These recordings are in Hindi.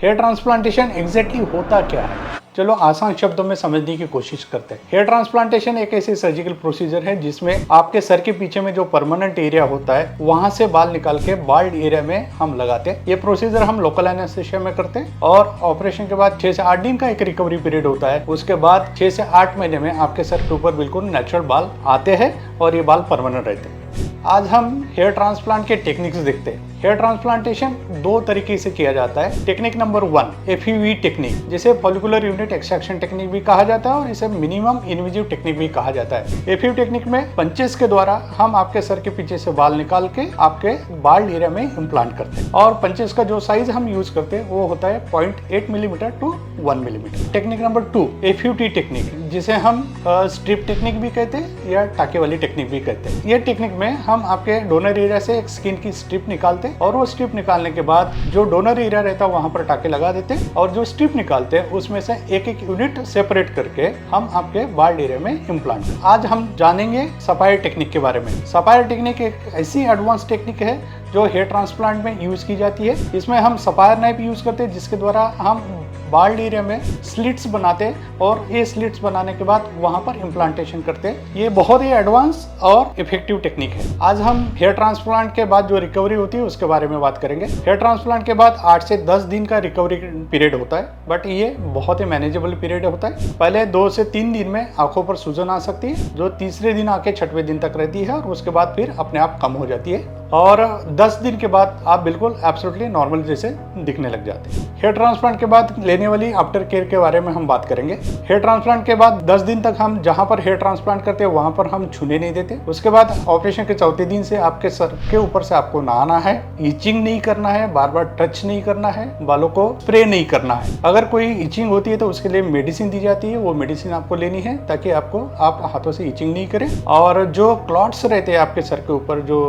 हेयर ट्रांसप्लांटेशन एग्जैक्टली होता क्या है? चलो आसान शब्दों में समझने की कोशिश करते हैं। हेयर ट्रांसप्लांटेशन एक ऐसी सर्जिकल प्रोसीजर है जिसमें आपके सर के पीछे में जो परमानेंट एरिया होता है वहां से बाल निकाल के बाल्ड एरिया में हम लगाते हैं। ये प्रोसीजर हम लोकल एनेस्थीसिया में करते हैं और ऑपरेशन के बाद 6 से 8 दिन का एक रिकवरी पीरियड होता है। उसके बाद 6 से 8 महीने में आपके सर के ऊपर बिल्कुल नेचुरल बाल आते हैं और ये बाल परमानेंट रहते हैं। आज हम हेयर ट्रांसप्लांट के टेक्निक्स देखते हैं। हेयर ट्रांसप्लांटेशन 2 तरीके से किया जाता है। टेक्निक नंबर 1 एफयूवी टेक्निक, जिसे फॉलिकुलर यूनिट एक्सट्रैक्शन टेक्निक भी कहा जाता है और इसे मिनिमम इन्वेजिव टेक्निक भी कहा जाता है। एफयू टेक्निक में पंचेस के द्वारा हम आपके सर के पीछे से बाल निकाल के आपके बाल्ड एरिया में इम्प्लांट करते हैं और पंचेस का जो साइज हम यूज करते हैं वो होता है 0.8 millimetre to 1 millimetre. Technique number 2 FUT technique, जिसे हम स्ट्रिप टेक्निक भी कहते हैं या टाके वाली टेक्निक भी कहते हैं। ये टेक्निक में हम आपके डोनर एरिया से एक स्किन की स्ट्रिप निकालते हैं और वो स्ट्रिप निकालने के बाद जो डोनर एरिया रहता है वहां पर टाके लगा देते हैं और जो स्ट्रिप निकालते हैं उसमें से एक एक यूनिट सेपरेट करके हम आपके बाल्ड एरिया में इम्प्लांट करते हैं। आज हम जानेंगे सपायर टेक्निक के बारे में। सपायर टेक्निक एक ऐसी एडवांस टेक्निक है जो हेयर ट्रांसप्लांट में यूज की जाती है। इसमें हम सपायर नाइफ यूज करते हैं जिसके द्वारा हम बाल्ड एरिया में स्लिट्स बनाते हैं और ये स्लिट्स बनाने के बाद वहां पर इम्प्लांटेशन करते हैं। ये बहुत ही एडवांस और इफेक्टिव टेक्निक है। आज हम हेयर ट्रांसप्लांट के बाद जो रिकवरी होती है उसके बारे में बात करेंगे। हेयर ट्रांसप्लांट के बाद 8 से 10 दिन का रिकवरी पीरियड होता है, बट ये बहुत ही मैनेजेबल पीरियड होता है। पहले 2 से 3 दिन में आंखों पर सूजन आ सकती है जो तीसरे दिन आके 6वें दिन तक रहती है और उसके बाद फिर अपने आप कम हो जाती है और 10 दिन के बाद आप बिल्कुल एब्सोल्युटली नॉर्मल जैसे दिखने लग जाते हैं। हेयर ट्रांसप्लांट के बाद लेने वाली आफ्टर केयर के बारे में हम बात करेंगे। हेयर ट्रांसप्लांट के बाद 10 दिन तक हम जहां पर हेयर ट्रांसप्लांट करते हैं वहां पर हम छूने नहीं देते। उसके बाद ऑपरेशन के 4थे दिन से आपके सर के ऊपर से आपको नहाना है, इचिंग नहीं करना है, बार बार टच नहीं करना है, बालों को स्प्रे नहीं करना है। अगर कोई इचिंग होती है तो उसके लिए मेडिसिन दी जाती है, वो मेडिसिन आपको लेनी है ताकि आप हाथों से इचिंग नहीं करें। और जो क्लॉट्स रहते हैं आपके सर के ऊपर जो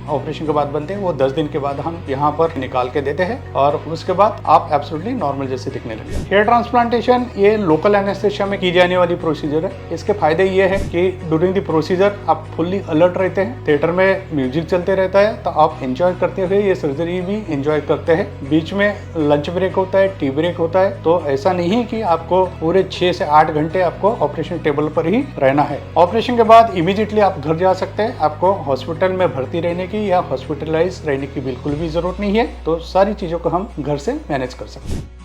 ऑपरेशन के बाद बनते हैं वो 10 दिन के बाद हम यहाँ पर निकाल के देते हैं और उसके बाद आप एब्सोल्युटली नॉर्मल जैसे दिखने लगे। हेयर ट्रांसप्लांटेशन ये लोकल एनेस्थीसिया में की जाने वाली प्रोसीजर है। इसके फायदे ये है कि ड्यूरिंग द प्रोसीजर आप फुल्ली अलर्ट रहते हैं। थिएटर में म्यूजिक चलते रहता है तो आप एंजॉय करते हुए ये सर्जरी भी एंजॉय करते हैं। बीच में लंच ब्रेक होता है, टी ब्रेक होता है, तो ऐसा नहीं कि आपको पूरे 6 से 8 घंटे आपको ऑपरेशन टेबल पर ही रहना है। ऑपरेशन के बाद इमीडिएटली आप घर जा सकते हैं। आपको हॉस्पिटल में भर्ती रहने की या हॉस्पिटलाइज रहने की बिल्कुल भी जरूरत नहीं है। तो सारी चीजों को हम घर से मैनेज कर सकते हैं।